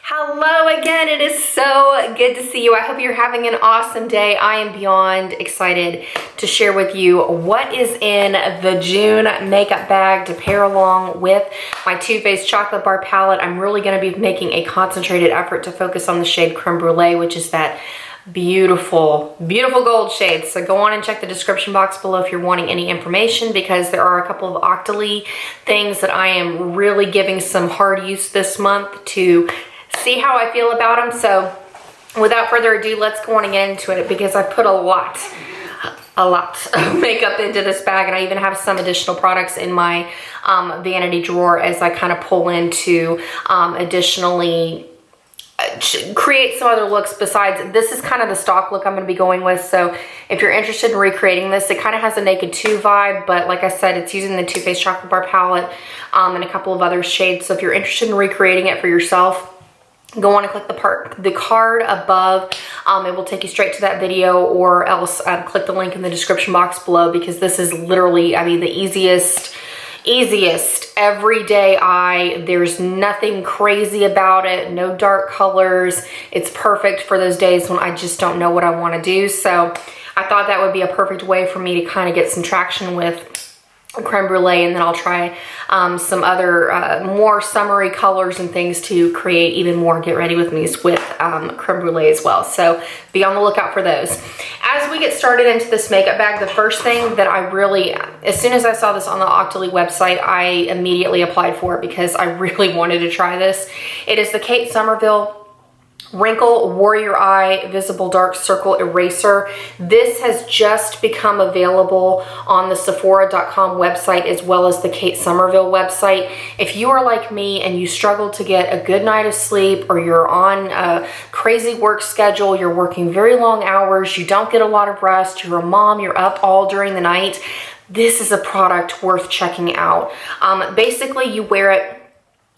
Hello again, it is so good to see you. I hope you're having an awesome day. I am beyond excited to share with you what is in the June makeup bag to pair along with my Too Faced Chocolate Bar palette. I'm really going to be making a concentrated effort to focus on the shade Creme Brulee, which is that beautiful, beautiful gold shade. So go on and check the description box below if you're wanting any information, because there are a couple of Octoly things that I am really giving some hard use this month to see how I feel about them. So without further ado, let's go on and get into it, because I put a lot of makeup into this bag, and I even have some additional products in my vanity drawer as I kind of pull into additionally create some other looks besides. This is kind of the stock look I'm going to be going with. So if you're interested in recreating this, it kind of has a Naked 2 vibe, but like I said, it's using the Too Faced Chocolate Bar palette and a couple of other shades. So if you're interested in recreating it for yourself, go on and click the card above. It will take you straight to that video, or else click the link in the description box below, because this is literally, I mean, the easiest everyday eye. There's nothing crazy about it, no dark colors. It's perfect for those days when I just don't know what I want to do. So I thought that would be a perfect way for me to kind of get some traction with Creme Brulee, and then I'll try some other more summery colors and things to create even more get ready with me's with Creme Brulee as well. So be on the lookout for those. As we get started into this makeup bag, the first thing that I really, as soon as I saw this on the Octoly website, I immediately applied for it because I really wanted to try this. It is the Kate Somerville Wrinkle Warrior Eye Visible Dark Circle Eraser. This has just become available on the Sephora.com website as well as the Kate Somerville website. If you are like me and you struggle to get a good night of sleep, or you're on a crazy work schedule, you're working very long hours, you don't get a lot of rest, you're a mom, you're up all during the night, this is a product worth checking out. Basically, you wear it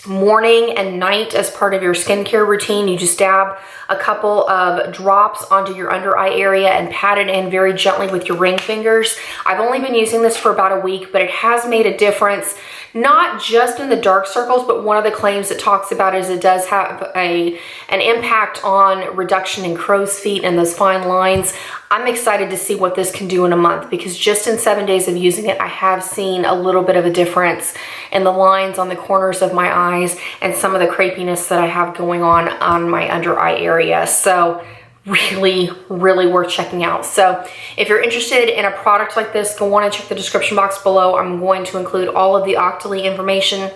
morning and night as part of your skincare routine. You just dab a couple of drops onto your under eye area and pat it in very gently with your ring fingers. I've only been using this for about a week, but it has made a difference, not just in the dark circles, but one of the claims it talks about is it does have an impact on reduction in crow's feet and those fine lines. I'm excited to see what this can do in a month, because just in 7 days of using it, I have seen a little bit of a difference in the lines on the corners of my eyes and some of the crepiness that I have going on my under eye area. So really, really worth checking out. So if you're interested in a product like this, go on and check the description box below. I'm going to include all of the Octoly information,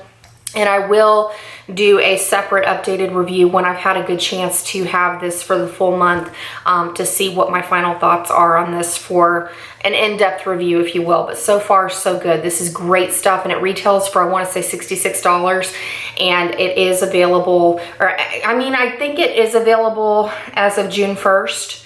and I will do a separate updated review when I've had a good chance to have this for the full month to see what my final thoughts are on this for an in-depth review, if you will. But so far, so good. This is great stuff, and it retails for, I want to say, $66, and it is available, or I mean, I think it is available as of June 1st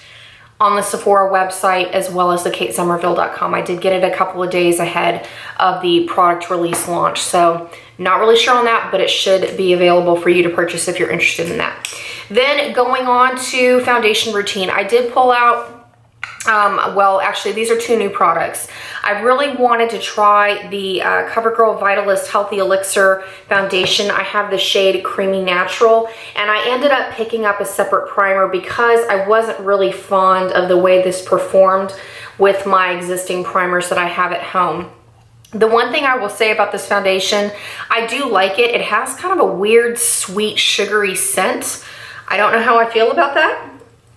on the Sephora website as well as the katesomerville.com. I did get it a couple of days ahead of the product release launch, so not really sure on that, but it should be available for you to purchase if you're interested in that. Then going on to foundation routine, I did pull out, well, actually, these are two new products. I really wanted to try the Covergirl Vitalist Healthy Elixir foundation. I have the shade Creamy Natural, and I ended up picking up a separate primer because I wasn't really fond of the way this performed with my existing primers that I have at home. The one thing I will say about this foundation, I do like it. It has kind of a weird, sweet, sugary scent. I don't know how I feel about that,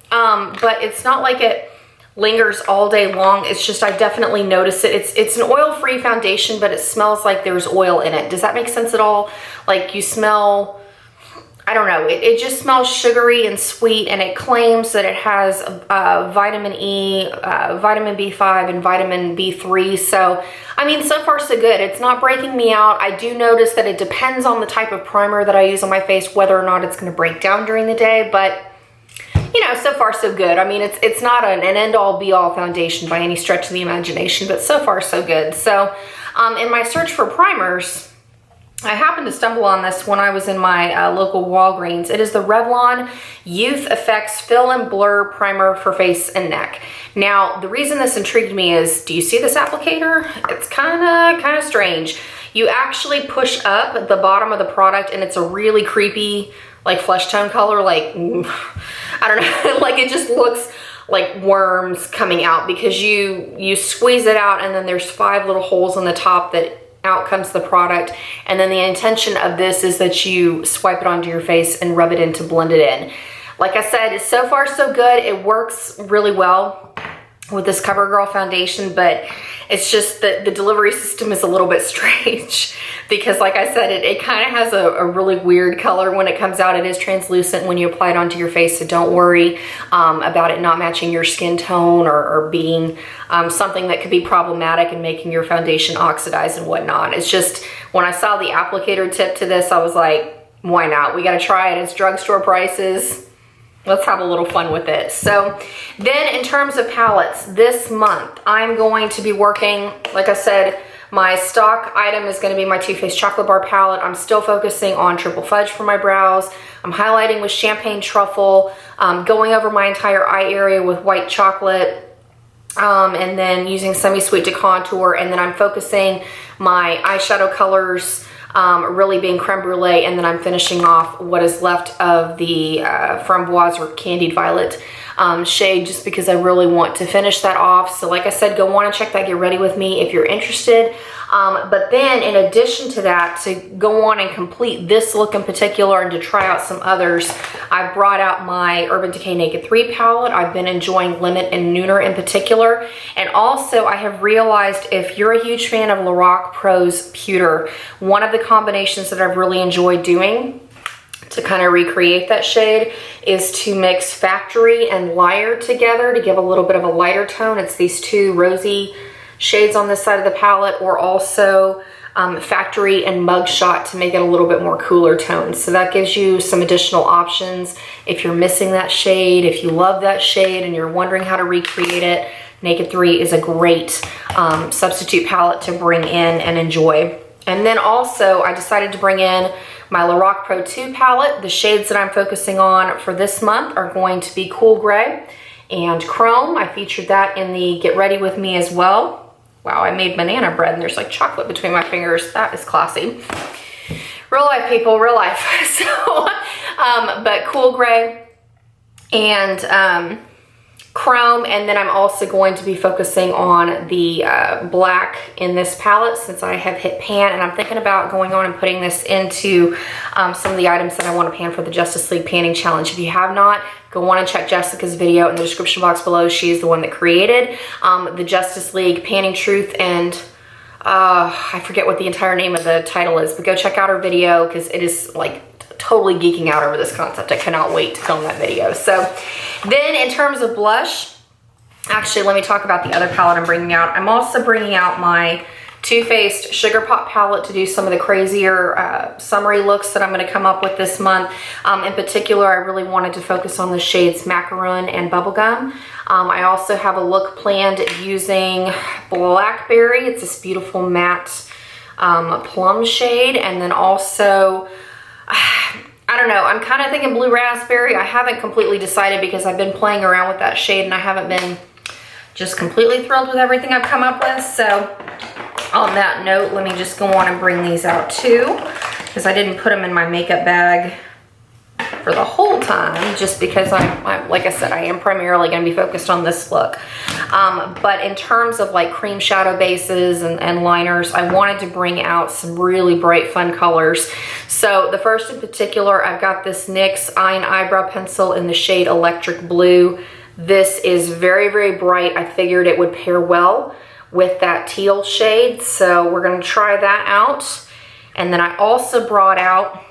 but it's not like it lingers all day long. It's just, I definitely notice it. It's an oil-free foundation, but it smells like there's oil in it. Does that make sense at all? Like you smell, I don't know, it just smells sugary and sweet, and it claims that it has vitamin E, vitamin B5, and vitamin B3. So, I mean, so far so good. It's not breaking me out. I do notice that it depends on the type of primer that I use on my face, whether or not it's going to break down during the day, but you know, so far so good. I mean, it's not an end-all be-all foundation by any stretch of the imagination, but so far so good. So in my search for primers, I happened to stumble on this when I was in my local Walgreens. It is the Revlon Youth Effects Fill and Blur Primer for Face and Neck. Now, the reason this intrigued me is, do you see this applicator? It's kind of strange. You actually push up the bottom of the product, and it's a really creepy, like flesh tone color, like, I don't know, like it just looks like worms coming out because you squeeze it out and then there's 5 little holes on the top that out comes the product. And then the intention of this is that you swipe it onto your face and rub it in to blend it in. Like I said, so far so good. It works really well with this CoverGirl foundation, but it's just that the delivery system is a little bit strange because like I said, it kind of has a really weird color when it comes out. It is translucent when you apply it onto your face, so don't worry about it not matching your skin tone or being something that could be problematic and making your foundation oxidize and whatnot. It's just, when I saw the applicator tip to this, I was like, why not? We gotta try it. It's drugstore prices. Let's have a little fun with it. So then in terms of palettes, this month I'm going to be working, like I said, my stock item is going to be my Too Faced Chocolate Bar palette. I'm still focusing on Triple Fudge for my brows. I'm highlighting with Champagne Truffle, going over my entire eye area with white chocolate, and then using Semi-Sweet to contour, and then I'm focusing my eyeshadow colors really being Creme Brulee, and then I'm finishing off what is left of the Framboise or Candied Violet shade, just because I really want to finish that off. So like I said, go on and check that Get Ready With Me if you're interested. But then in addition to that, to go on and complete this look in particular and to try out some others, I brought out my Urban Decay Naked 3 palette. I've been enjoying Limit and Nooner in particular. And also I have realized, if you're a huge fan of LORAC Pro's Pewter, one of the combinations that I've really enjoyed doing to kind of recreate that shade is to mix Factory and Liar together to give a little bit of a lighter tone. It's these 2 rosy shades on this side of the palette, or also Factory and Mugshot to make it a little bit more cooler tone. So that gives you some additional options if you're missing that shade. If you love that shade and you're wondering how to recreate it, Naked 3 is a great substitute palette to bring in and enjoy. And then also I decided to bring in my LORAC Pro 2 palette. The shades that I'm focusing on for this month are going to be Cool Gray and Chrome. I featured that in the Get Ready With Me as well. Wow, I made banana bread and there's like chocolate between my fingers. That is classy. Real life, people, real life. So, but Cool Gray and Chrome, and then I'm also going to be focusing on the black in this palette since I have hit pan, and I'm thinking about going on and putting this into some of the items that I want to pan for the Justice League panning challenge. If you have not, go on and check Jessica's video in the description box below. She is the one that created the Justice League panning truth, and I forget what the entire name of the title is, but go check out her video because it is like totally geeking out over this concept. I cannot wait to film that video. So then in terms of blush, actually let me talk about the other palette I'm bringing out. I'm also bringing out my Too Faced Sugar Pop palette to do some of the crazier summery looks that I'm going to come up with this month. In particular, I really wanted to focus on the shades Macaroon and Bubblegum. I also have a look planned using Blackberry. It's this beautiful matte plum shade, and then also I don't know, I'm kind of thinking Blue Raspberry. I haven't completely decided because I've been playing around with that shade and I haven't been just completely thrilled with everything I've come up with. So on that note, let me just go on and bring these out too, because I didn't put them in my makeup bag for the whole time, just because I'm like I said, I am primarily going to be focused on this look. But in terms of like cream shadow bases and liners, I wanted to bring out some really bright, fun colors. So the first in particular, I've got this NYX Eye and Eyebrow Pencil in the shade Electric Blue. This is very, very bright. I figured it would pair well with that teal shade, so we're going to try that out. And then I also brought out,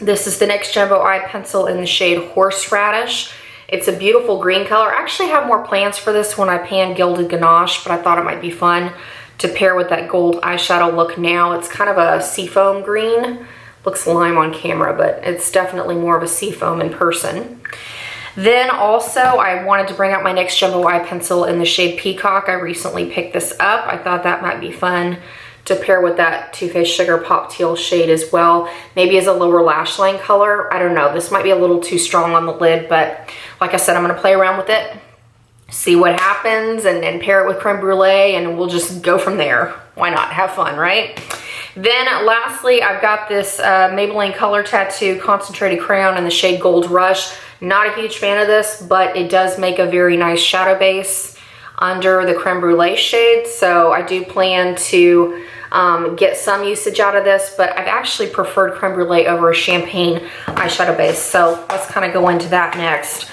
this is the NYX Jumbo Eye Pencil in the shade Horseradish. It's a beautiful green color. I actually have more plans for this when I pan Gilded Ganache, but I thought it might be fun to pair with that gold eyeshadow look now. It's kind of a seafoam green. Looks lime on camera, but it's definitely more of a seafoam in person. Then also, I wanted to bring out my NYX Jumbo Eye Pencil in the shade Peacock. I recently picked this up. I thought that might be fun to pair with that Too Faced Sugar Pop Teal shade as well. Maybe as a lower lash line color. I don't know. This might be a little too strong on the lid, but like I said, I'm going to play around with it, see what happens, and pair it with Creme Brulee, and we'll just go from there. Why not? Have fun, right? Then lastly, I've got this Maybelline Color Tattoo Concentrated Crayon in the shade Gold Rush. Not a huge fan of this, but it does make a very nice shadow base under the Creme Brulee shade. So I do plan to get some usage out of this, but I've actually preferred Creme Brulee over a Champagne eyeshadow base. So let's kind of go into that next.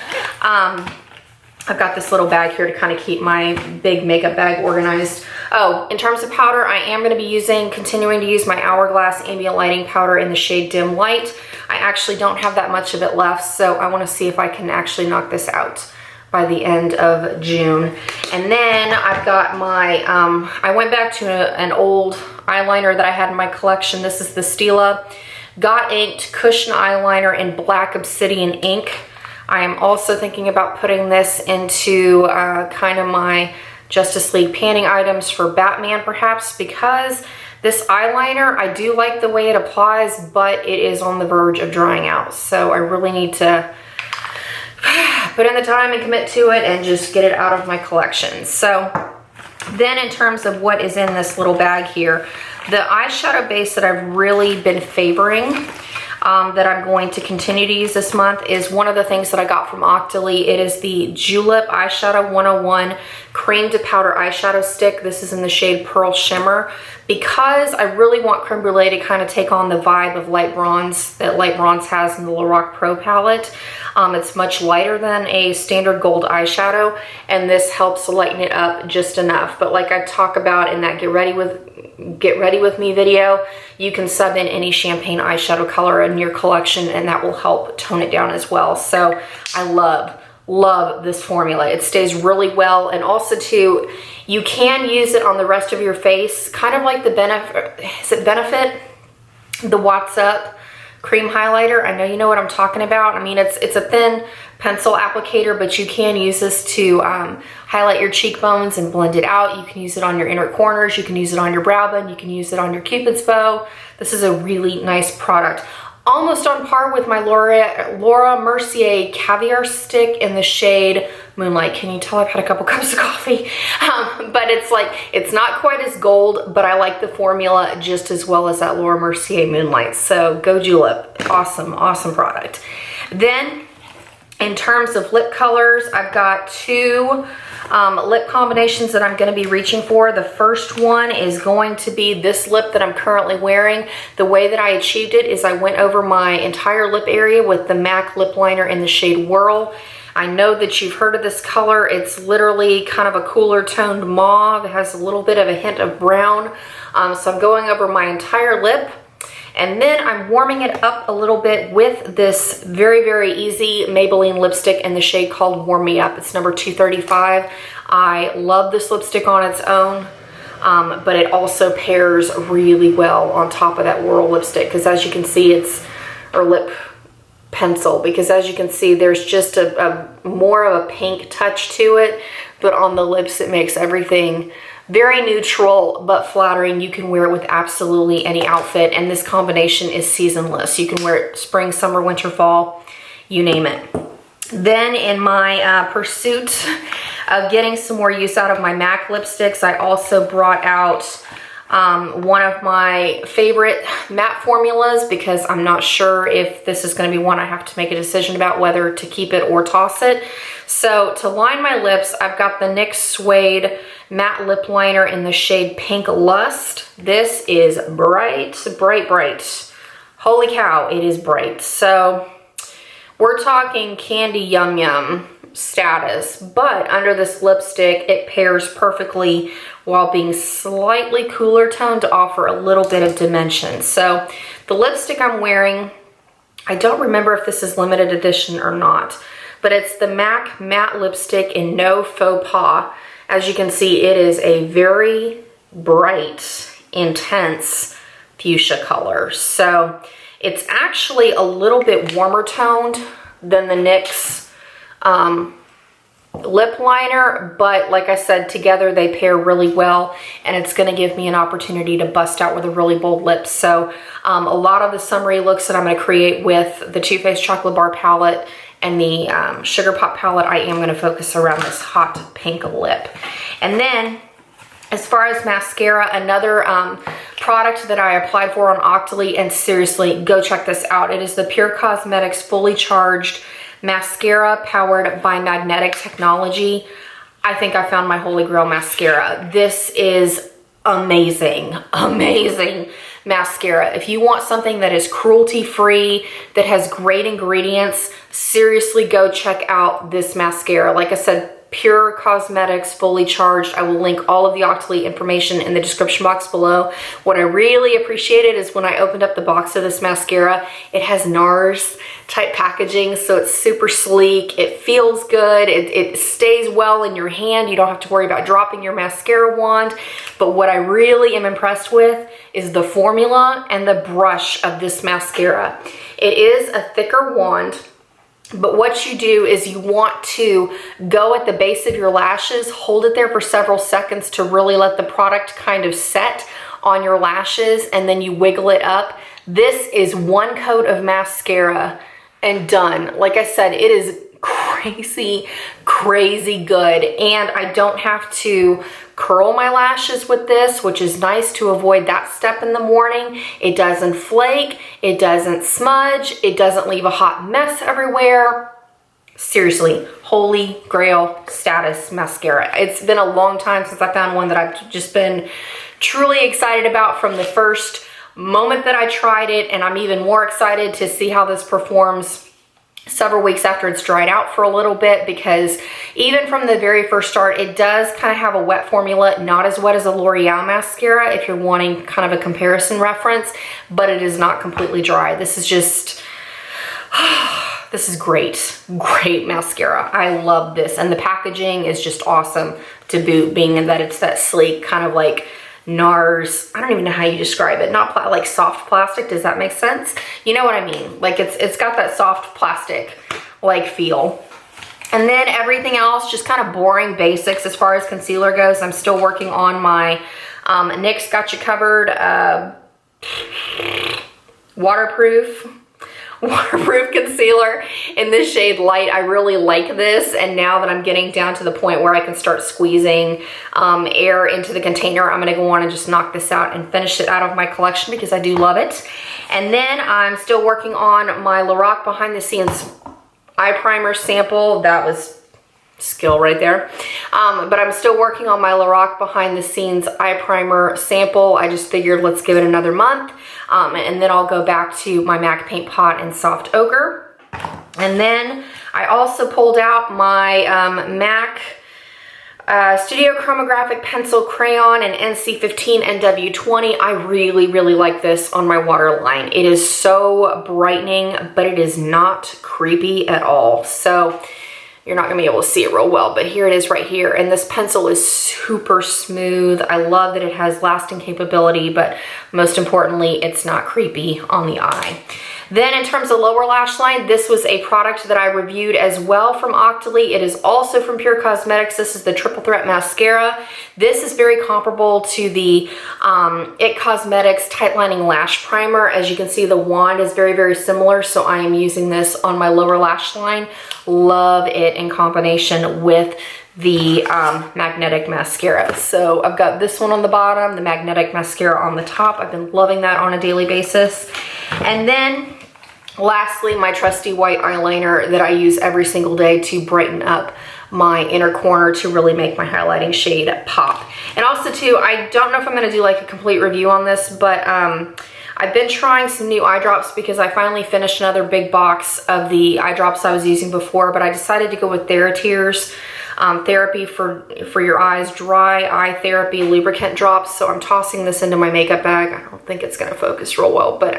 I've got this little bag here to kind of keep my big makeup bag organized. Oh, in terms of powder, I am going to be continuing to use my Hourglass Ambient Lighting Powder in the shade Dim Light. I actually don't have that much of it left, so I want to see if I can actually knock this out by the end of June. And then I've got my, I went back to an old eyeliner that I had in my collection. This is the Stila Got Inked Cushion Eyeliner in Black Obsidian ink. I am also thinking about putting this into kind of my Justice League panning items for Batman perhaps, because this eyeliner, I do like the way it applies, but it is on the verge of drying out. So I really need to put in the time and commit to it and just get it out of my collection. So then in terms of what is in this little bag here, the eyeshadow base that I've really been favoring, that I'm going to continue to use this month, is one of the things that I got from Octoly. It is the Julep Eyeshadow 101 Cream to Powder Eyeshadow Stick. This is in the shade Pearl Shimmer, because I really want Creme Brulee to kind of take on the vibe of light bronze that Light Bronze has in the LORAC Pro palette. It's much lighter than a standard gold eyeshadow, and this helps lighten it up just enough. But like I talk about in that Get Ready With Me video, you can sub in any Champagne eyeshadow color in your collection, and that will help tone it down as well. So I love this formula. It stays really well, and also too, you can use it on the rest of your face, kind of like the Benefit, the What's Up cream highlighter. I know you know what I'm talking about. I mean, it's a thin pencil applicator, but you can use this to highlight your cheekbones and blend it out. You can use it on your inner corners. You can use it on your brow bone. You can use it on your Cupid's bow. This is a really nice product. Almost on par with my Laura Mercier Caviar Stick in the shade Moonlight. Can you tell I've had a couple cups of coffee? But it's not quite as gold, but I like the formula just as well as that Laura Mercier Moonlight. So go Julep. Awesome, awesome product. Then in terms of lip colors, I've got two lip combinations that I'm going to be reaching for. The first one is going to be this lip that I'm currently wearing. The way that I achieved it is I went over my entire lip area with the MAC lip liner in the shade Whirl. I know that you've heard of this color. It's literally kind of a cooler toned mauve. It has a little bit of a hint of brown. So I'm going over my entire lip. And then I'm warming it up a little bit with this very, very easy Maybelline lipstick in the shade called Warm Me Up. It's number 235. I love this lipstick on its own, but it also pairs really well on top of that Whirl lipstick, because as you can see, or lip pencil, because as you can see, there's just a more of a pink touch to it, but on the lips, it makes everything very neutral but flattering. You can wear it with absolutely any outfit, and this combination is seasonless. You can wear it spring, summer, winter, fall, you name it. Then in my pursuit of getting some more use out of my MAC lipsticks, I also brought out one of my favorite matte formulas, because I'm not sure if this is going to be one I have to make a decision about whether to keep it or toss it. So to line my lips, I've got the NYX Suede matte lip liner in the shade Pink Lust. This is bright, bright, bright. Holy cow, it is bright. So we're talking candy yum yum status, but under this lipstick, it pairs perfectly while being slightly cooler toned to offer a little bit of dimension. So the lipstick I'm wearing, I don't remember if this is limited edition or not, but it's the MAC matte lipstick in No Faux Pas. As you can see, it is a very bright, intense fuchsia color. So it's actually a little bit warmer toned than the NYX lip liner, but like I said, together they pair really well, and it's going to give me an opportunity to bust out with a really bold lip. So a lot of the summery looks that I'm going to create with the Too Faced Chocolate Bar palette and the Sugar Pop palette, I am going to focus around this hot pink lip. And then As far as mascara, another product that I applied for on Octoly, and seriously, go check this out. It is the Pure Cosmetics Fully Charged Mascara powered by magnetic technology. I think I found my holy grail mascara. This is amazing, amazing mascara. If you want something that is cruelty-free, that has great ingredients, seriously go check out this mascara. Like I said, Pure Cosmetics Fully Charged. I will link all of the Octoly information in the description box below. What I really appreciated is when I opened up the box of this mascara, it has NARS type packaging, so it's super sleek. It feels good. It stays well in your hand. You don't have to worry about dropping your mascara wand. But what I really am impressed with is the formula and the brush of this mascara. It is a thicker wand, but what you do is you want to go at the base of your lashes, hold it there for several seconds to really let the product kind of set on your lashes, and then you wiggle it up. This is one coat of mascara and done. Like I said, it is crazy, crazy good. And I don't have to curl my lashes with this, which is nice to avoid that step in the morning. It doesn't flake, it doesn't smudge, it doesn't leave a hot mess everywhere. Seriously, holy grail status mascara. It's been a long time since I found one that I've just been truly excited about from the first moment that I tried it, and I'm even more excited to see how this performs several weeks after it's dried out for a little bit, because even from the very first start, it does kind of have a wet formula, not as wet as a L'Oreal mascara if you're wanting kind of a comparison reference, but it is not completely dry. This is just, this is great, great mascara. I love this, and the packaging is just awesome to boot, being in that it's that sleek kind of like NARS, I don't even know how you describe it, not like soft plastic, does that make sense? You know what I mean? Like it's got that soft plastic like feel. And then everything else, just kind of boring basics as far as concealer goes. I'm still working on my NYX Got You Covered waterproof concealer in this shade Light. I really like this, and now that I'm getting down to the point where I can start squeezing air into the container, I'm gonna go on and just knock this out and finish it out of my collection because I do love it. And then I'm still working on my LORAC Behind the Scenes eye primer sample. That was skill right there. But I'm still working on my LORAC Behind the Scenes eye primer sample. I just figured let's give it another month, and then I'll go back to my MAC Paint Pot and Soft Ochre. And then I also pulled out my MAC Studio Chromographic Pencil Crayon and NC15 NW20. I really, really like this on my waterline. It is so brightening, but it is not creepy at all. So you're not gonna be able to see it real well, but here it is right here. And this pencil is super smooth. I love that it has lasting capability, but most importantly, it's not creepy on the eye. Then in terms of lower lash line, this was a product that I reviewed as well from Octoly. It is also from Pure Cosmetics. This is the Triple Threat Mascara. This is very comparable to the IT Cosmetics Tight Lining Lash Primer. As you can see, the wand is very, very similar, so I am using this on my lower lash line. Love it in combination with the magnetic mascara. So I've got this one on the bottom, the magnetic mascara on the top. I've been loving that on a daily basis. And then lastly, my trusty white eyeliner that I use every single day to brighten up my inner corner to really make my highlighting shade pop. And also too, I don't know if I'm gonna do like a complete review on this, but I've been trying some new eye drops because I finally finished another big box of the eye drops I was using before, but I decided to go with TheraTears Therapy for your eyes, Dry Eye Therapy lubricant drops. So I'm tossing this into my makeup bag. I don't think it's gonna focus real well, but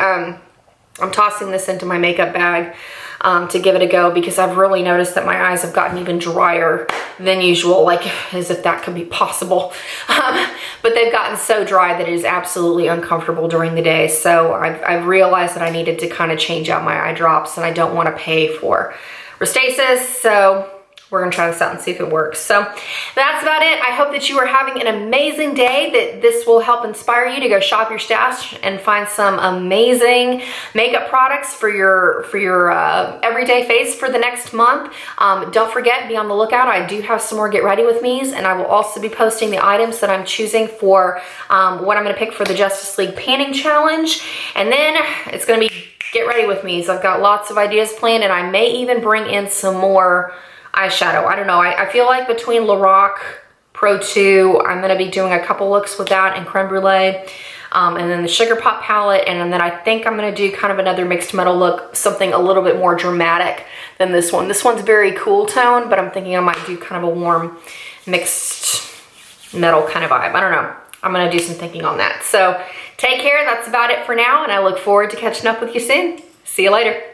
I'm tossing this into my makeup bag to give it a go because I've really noticed that my eyes have gotten even drier than usual, like as if that could be possible. But they've gotten so dry that it is absolutely uncomfortable during the day. So I've realized that I needed to kind of change out my eye drops, and I don't want to pay for Restasis. So we're gonna try this out and see if it works. So that's about it. I hope that you are having an amazing day, that this will help inspire you to go shop your stash and find some amazing makeup products for your everyday face for the next month. Don't forget, be on the lookout. I do have some more Get Ready With Me's, and I will also be posting the items that I'm choosing for what I'm gonna pick for the Justice League Panning Challenge. And then it's gonna be Get Ready With Me's. I've got lots of ideas planned, and I may even bring in some more eyeshadow. I don't know. I feel like between LORAC Pro 2, I'm going to be doing a couple looks with that and Creme Brulee. And then the Sugar Pop palette. And then I think I'm going to do kind of another mixed metal look, something a little bit more dramatic than this one. This one's very cool tone, but I'm thinking I might do kind of a warm mixed metal kind of vibe. I don't know. I'm going to do some thinking on that. So take care. That's about it for now. And I look forward to catching up with you soon. See you later.